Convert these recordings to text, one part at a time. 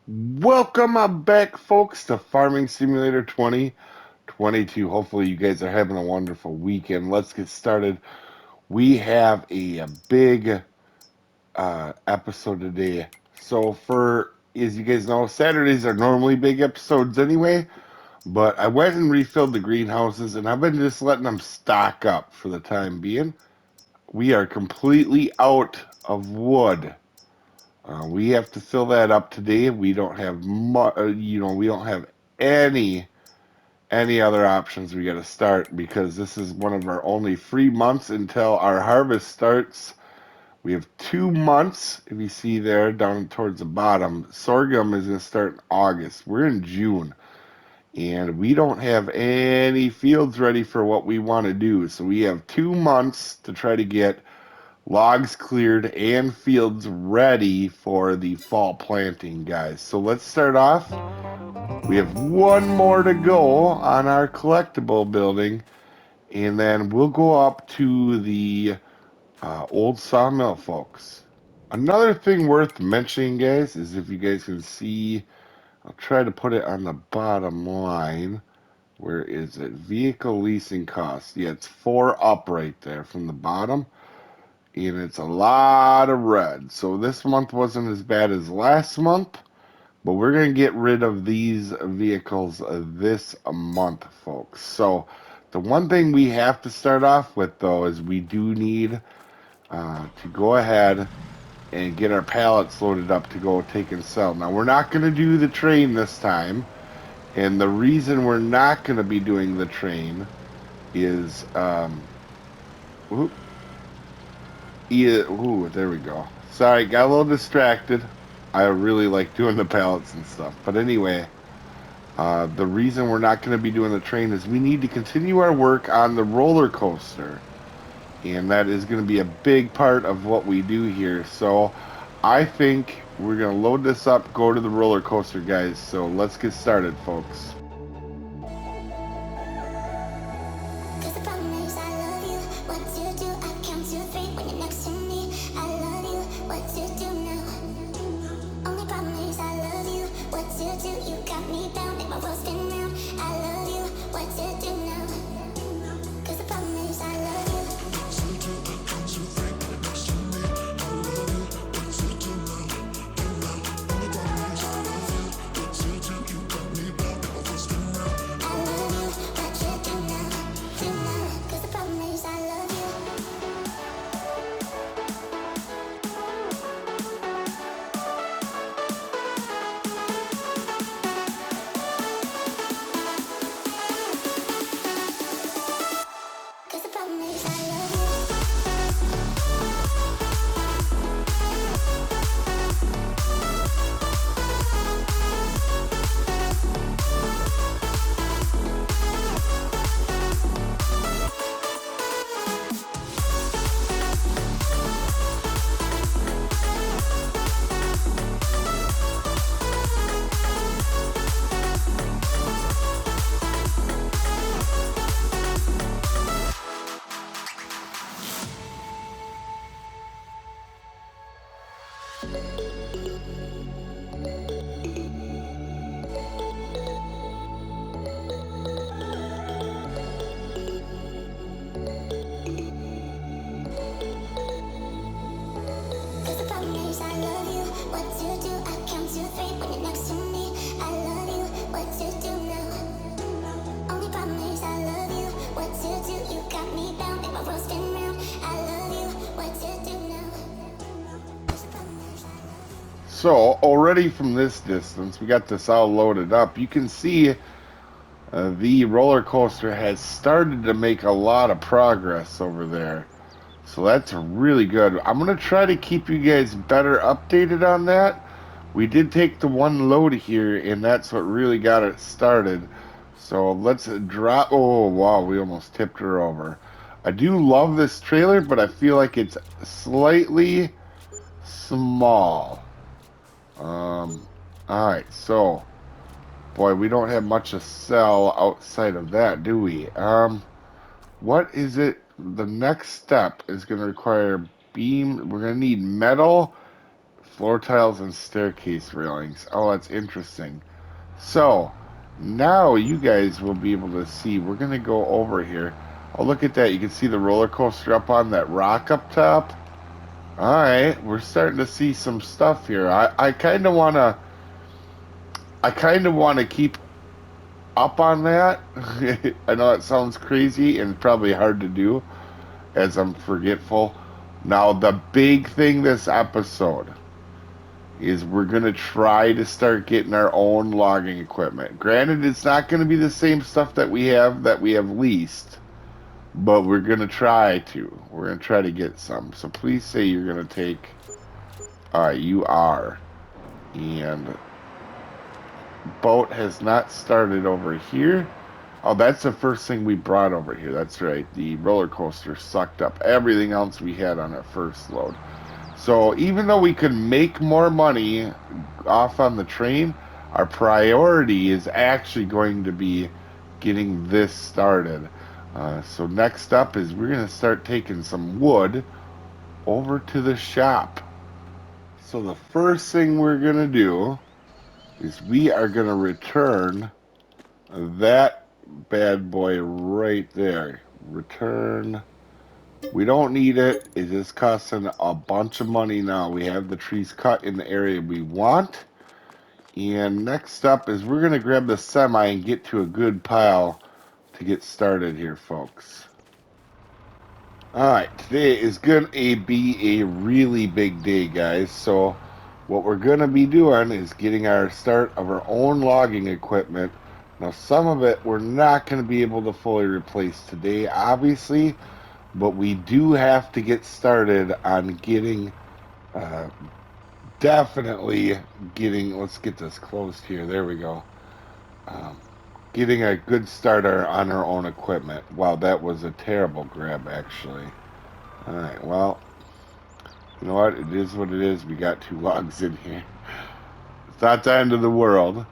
Welcome back, folks, to Farming Simulator 2022. Hopefully, you guys are having a wonderful weekend. Let's get started. We have a big episode today. So, as you guys know, Saturdays are normally big episodes anyway, but I went and refilled the greenhouses, and I've been just letting them stock up for the time being. We are completely out of wood. We have to fill that up today. We don't have we don't have any other options. We got to start because this is one of our only free months until our harvest starts. We have 2 months. If you see there down towards the bottom, sorghum is going to start in August. We're in June, and we don't have any fields ready for what we want to do. So we have 2 months to try to get logs cleared and fields ready for the fall planting, guys. So let's start off. We have one more to go on our collectible building, and then we'll go up to the old sawmill, folks. Another thing worth mentioning, guys, is if you guys can see, I'll try to put it on the bottom line. Where is it? Vehicle leasing costs. Yeah, it's 4 up right there from the bottom. And it's a lot of red. So this month wasn't as bad as last month, but we're going to get rid of these vehicles this month, folks. So the one thing we have to start off with, though, is we do need to go ahead and get our pallets loaded up to go take and sell. Now, we're not going to do the train this time, and the reason we're not going to be doing the train is, ooh, there we go. Sorry, got a little distracted. I really like doing the pallets and stuff. But anyway, the reason we're not going to be doing the train is we need to continue our work on the roller coaster. And that is going to be a big part of what we do here. So I think we're going to load this up, go to the roller coaster, guys. So let's get started, folks. So already from this distance, we got this all loaded up. You can see the roller coaster has started to make a lot of progress over there. So that's really good. I'm going to try to keep you guys better updated on that. We did take the one load here, and that's what really got it started. So let's drop... Oh, wow, we almost tipped her over. I do love this trailer, but I feel like it's slightly small. Alright, so... Boy, we don't have much to sell outside of that, do we? What is it? The next step is going to require beam. We're going to need metal, floor tiles and staircase railings. Oh, that's interesting. So, now you guys will be able to see. We're going to go over here. Oh, look at that. You can see the roller coaster up on that rock up top. All right, we're starting to see some stuff here. I kind of want to keep up on that. I know it sounds crazy and probably hard to do as I'm forgetful. Now, the big thing this episode is we're going to try to start getting our own logging equipment. Granted, it's not going to be the same stuff that we have leased, but we're going to try to. We're going to try to get some. So please say you're going to take... All right, you are. And boat has not started over here. Oh, that's the first thing we brought over here. That's right. The roller coaster sucked up everything else we had on our first load. So even though we could make more money off on the train, our priority is actually going to be getting this started. So next up is we're going to start taking some wood over to the shop. So the first thing we're going to do is we are going to return that bad boy right there. Return. We don't need it. It is costing a bunch of money now. We have the trees cut in the area we want. And next up is we're going to grab the semi and get to a good pile to get started here, folks. Alright, today is going to be a really big day, guys. So what we're going to be doing is getting our start of our own logging equipment. Now, some of it we're not going to be able to fully replace today, obviously, but we do have to get started on getting, definitely getting, let's get this closed here, there we go, getting a good starter on our own equipment. Wow, that was a terrible grab, actually. Alright, well, you know what, it is what it is. We got 2 logs in here. It's not the end of the world.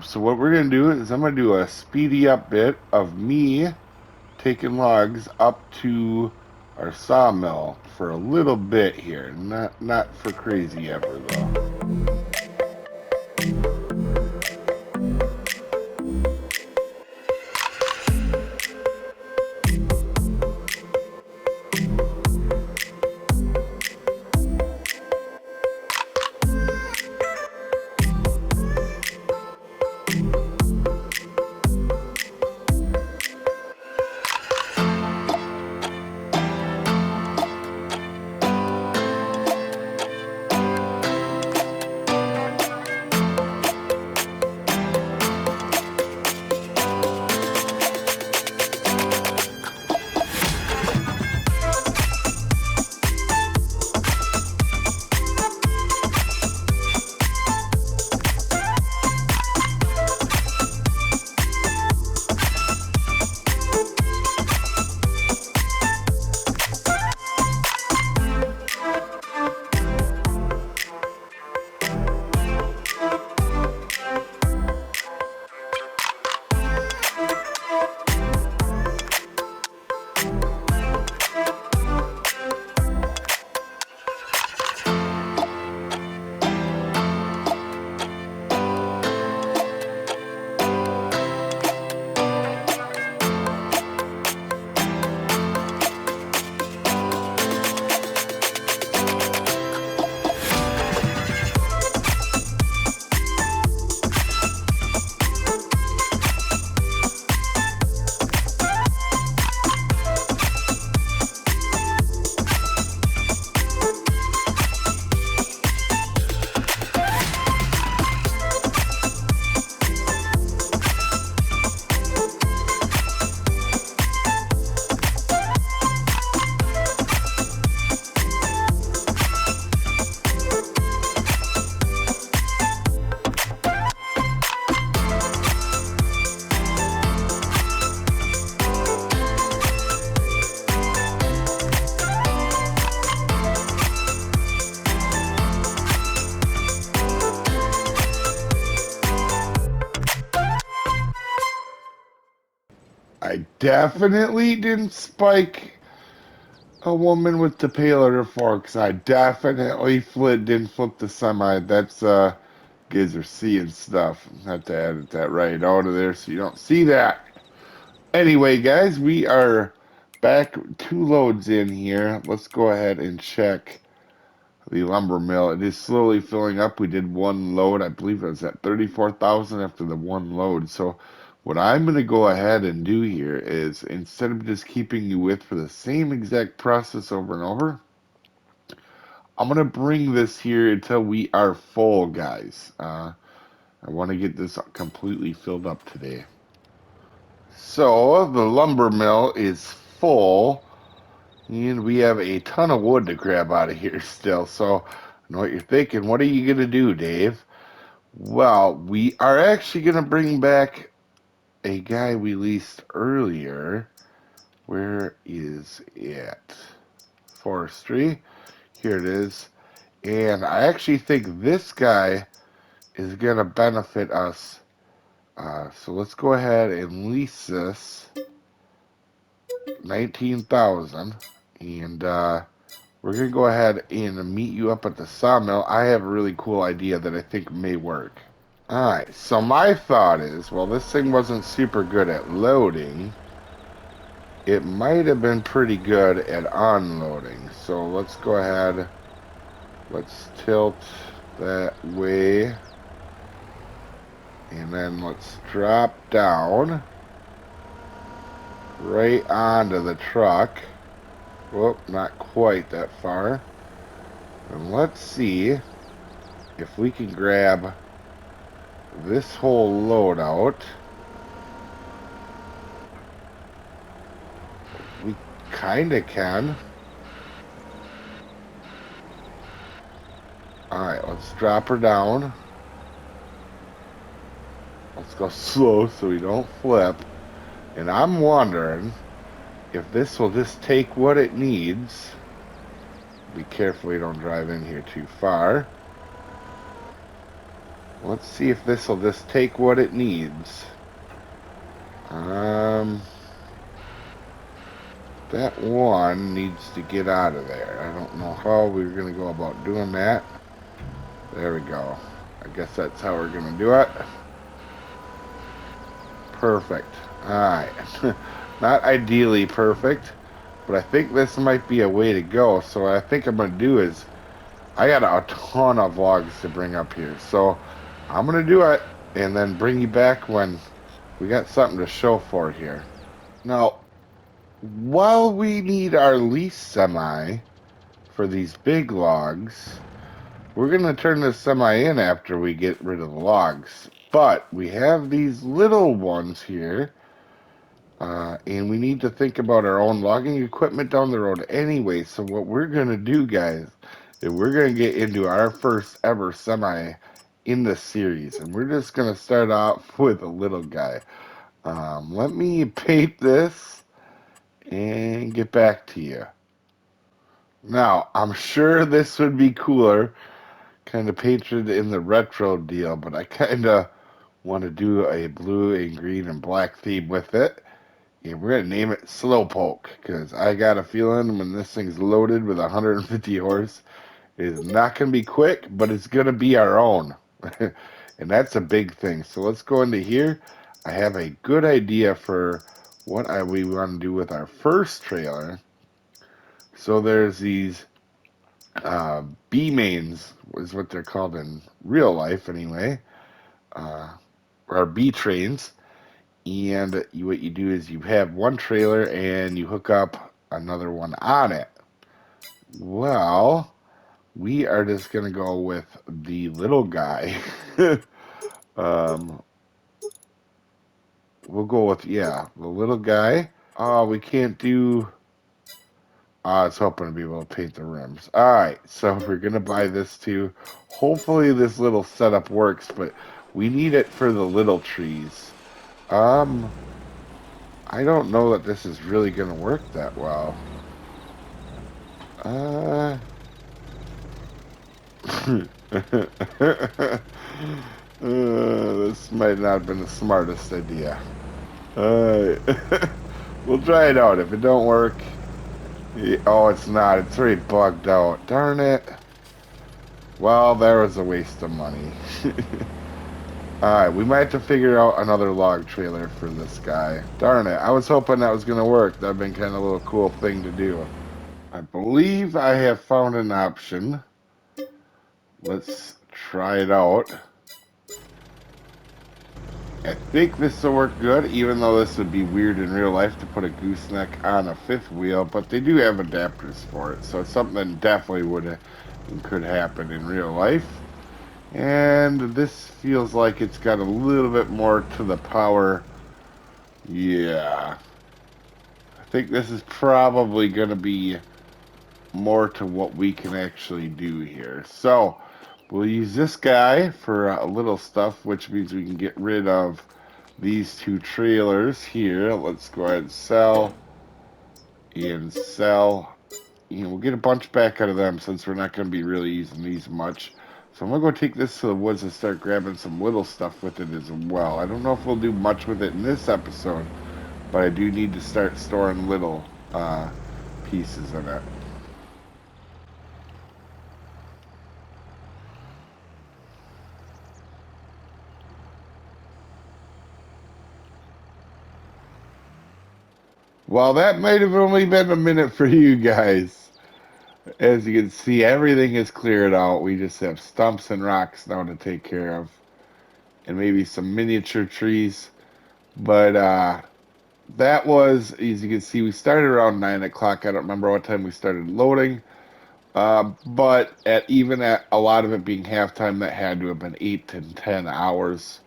So what we're going to do is I'm going to do a speedy up bit of me taking logs up to our sawmill for a little bit here. Not for crazy ever, though. I definitely didn't spike A woman with the paler forks. I definitely didn't flip the semi. That's Gives her seeing stuff. Have to edit that right out of there so you don't see that. Anyway, guys, we are back 2 loads in here. Let's go ahead and check the lumber mill. It is slowly filling up. We did 1 load. I believe it was at 34,000 after the 1 load. So what I'm going to go ahead and do here is instead of just keeping you with for the same exact process over and over, I'm going to bring this here until we are full, guys. I want to get this completely filled up today. So the lumber mill is full, and we have a ton of wood to grab out of here still. So I know what you're thinking. What are you going to do, Dave? Well, we are actually going to bring back a guy we leased earlier. Where is it? Forestry. Here it is. And I actually think this guy is going to benefit us. So let's go ahead and lease this 19,000, and we're gonna go ahead and meet you up at the sawmill. I have a really cool idea that I think may work. All right, so my thought is, well, this thing wasn't super good at loading. It might have been pretty good at unloading. So let's go ahead. Let's tilt that way. And then let's drop down right onto the truck. Whoop, not quite that far. And let's see if we can grab this whole load out. We kinda can. Alright, let's drop her down. Let's go slow so we don't flip. And I'm wondering if this will just take what it needs. Be careful you don't drive in here too far. Let's see if this will just take what it needs. That one needs to get out of there. I don't know how we're going to go about doing that. There we go. I guess that's how we're going to do it. Perfect. Alright. Not ideally perfect, but I think this might be a way to go. So what I think I'm going to do is, I got a ton of logs to bring up here. So I'm going to do it and then bring you back when we got something to show for it here. Now, while we need our lease semi for these big logs, we're going to turn this semi in after we get rid of the logs. But we have these little ones here, and we need to think about our own logging equipment down the road anyway. So what we're going to do, guys, is we're going to get into our first ever semi in the series. And we're just going to start off with a little guy. Let me paint this and get back to you. Now, I'm sure this would be cooler, kind of painted in the retro deal, but I kind of want to do a blue and green and black theme with it. And we're going to name it Slowpoke, because I got a feeling when this thing's loaded with 150 horse, it's not going to be quick, but it's going to be our own. And that's a big thing. So let's go into here. I have a good idea for what we want to do with our first trailer. So there's these B-mains, is what they're called in real life anyway, or B-trains. And what you do is you have one trailer and you hook up another one on it. Well, we are just going to go with the little guy. We'll go with, yeah, the little guy. Oh, we can't do... I was hoping to be able to paint the rims. Alright, so we're going to buy this too. Hopefully this little setup works, but we need it for the little trees. I don't know that this is really going to work that well. This might not have been the smartest idea. Alright. We'll try it out. If it don't work, Oh, it's not. It's already bugged out. Darn it. Well, there was a waste of money. Alright, we might have to figure out another log trailer for this guy. Darn it. I was hoping that was going to work. That'd been kind of a little cool thing to do. I believe I have found an option. Let's try it out. I think this will work good, even though this would be weird in real life to put a gooseneck on a fifth wheel, but they do have adapters for it, so it's something that definitely would could happen in real life. And this feels like it's got a little bit more to the power. Yeah. I think this is probably going to be more to what we can actually do here. So, we'll use this guy for a little stuff, which means we can get rid of these two trailers here. Let's go ahead and sell and sell. We'll get a bunch back out of them since we're not going to be really using these much. So I'm going to go take this to the woods and start grabbing some little stuff with it as well. I don't know if we'll do much with it in this episode, but I do need to start storing little pieces of it. Well, that might have only been a minute for you guys. As you can see, everything is cleared out. We just have stumps and rocks now to take care of. And maybe some miniature trees. But that was, as you can see, we started around 9 o'clock. I don't remember what time we started loading. But even at a lot of it being halftime, that had to have been 8 to 10 hours.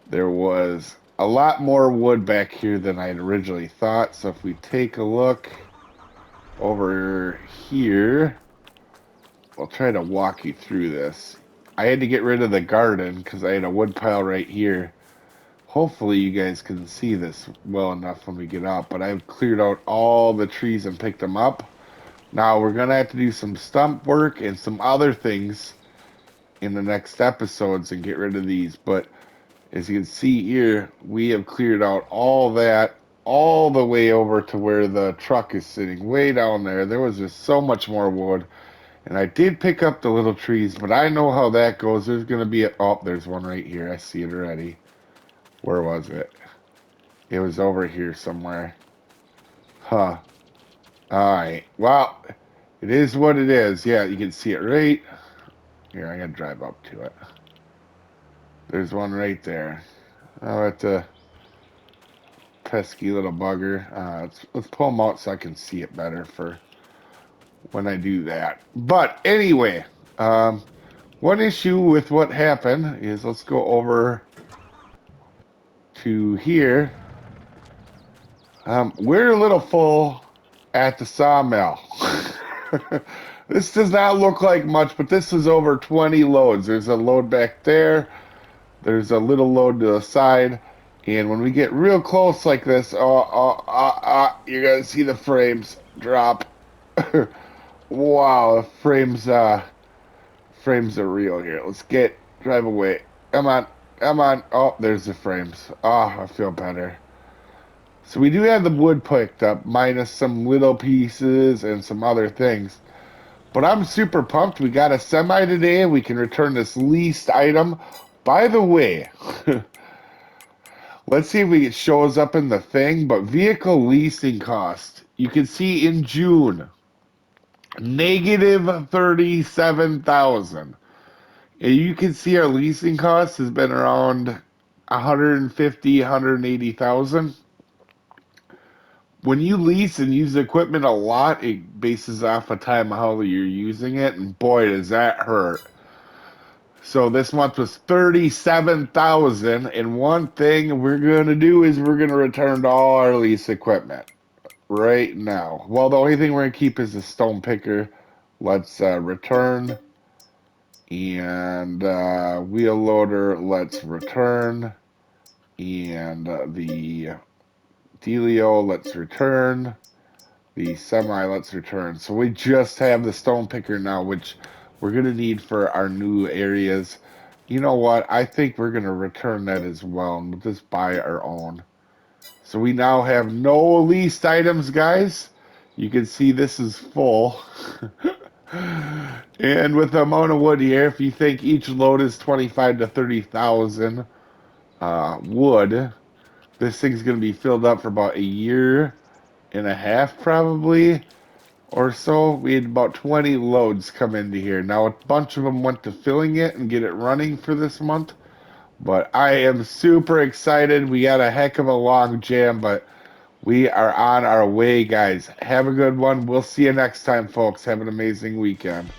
There was a lot more wood back here than I had originally thought. So if we take a look over here, I'll try to walk you through this. I had to get rid of the garden because I had a wood pile right here. Hopefully you guys can see this well enough when we get out, but I've cleared out all the trees and picked them up. Now we're going to have to do some stump work and some other things in the next episodes and get rid of these, but as you can see here, we have cleared out all that all the way over to where the truck is sitting, way down there. There was just so much more wood. And I did pick up the little trees, but I know how that goes. There's going to be a... Oh, there's one right here. I see it already. Where was it? It was over here somewhere. Huh. Alright. Well, it is what it is. Yeah, you can see it right... Here, I gotta drive up to it. There's one right there. Oh, it's a pesky little bugger. Let's pull them out so I can see it better for when I do that. But anyway, one issue with what happened is, let's go over to here. We're a little full at the sawmill. This does not look like much, but this is over 20 loads. There's a load back there. There's a little load to the side. And when we get real close like this, you're going to see the frames drop. Wow, the frames are real here. Let's drive away. Come on, come on. Oh, there's the frames. Oh, I feel better. So we do have the wood picked up, minus some little pieces and some other things. But I'm super pumped. We got a semi today. We can return this leased item. By the way, let's see if it shows up in the thing. But vehicle leasing cost, you can see in June, negative 37,000. And you can see our leasing cost has been around 150, 180,000. When you lease and use equipment a lot, it bases off of time how you're using it, and boy, does that hurt. So this month was 37,000, and one thing we're going to do is we're going to return to all our lease equipment right now. Well, the only thing we're going to keep is the stone picker. Let's return. And wheel loader, let's return. And the Delio, let's return. The semi, let's return. So we just have the stone picker now, which we're going to need for our new areas. You know what? I think we're going to return that as well, and we'll just buy our own. So we now have no leased items, guys. You can see this is full. And with the amount of wood here, if you think each load is 25 to 30,000 wood, this thing's going to be filled up for about a year and a half, probably, or so. We had about 20 loads come into here. Now, a bunch of them went to filling it and get it running for this month. But I am super excited. We got a heck of a long jam, but we are on our way, guys. Have a good one. We'll see you next time, folks. Have an amazing weekend.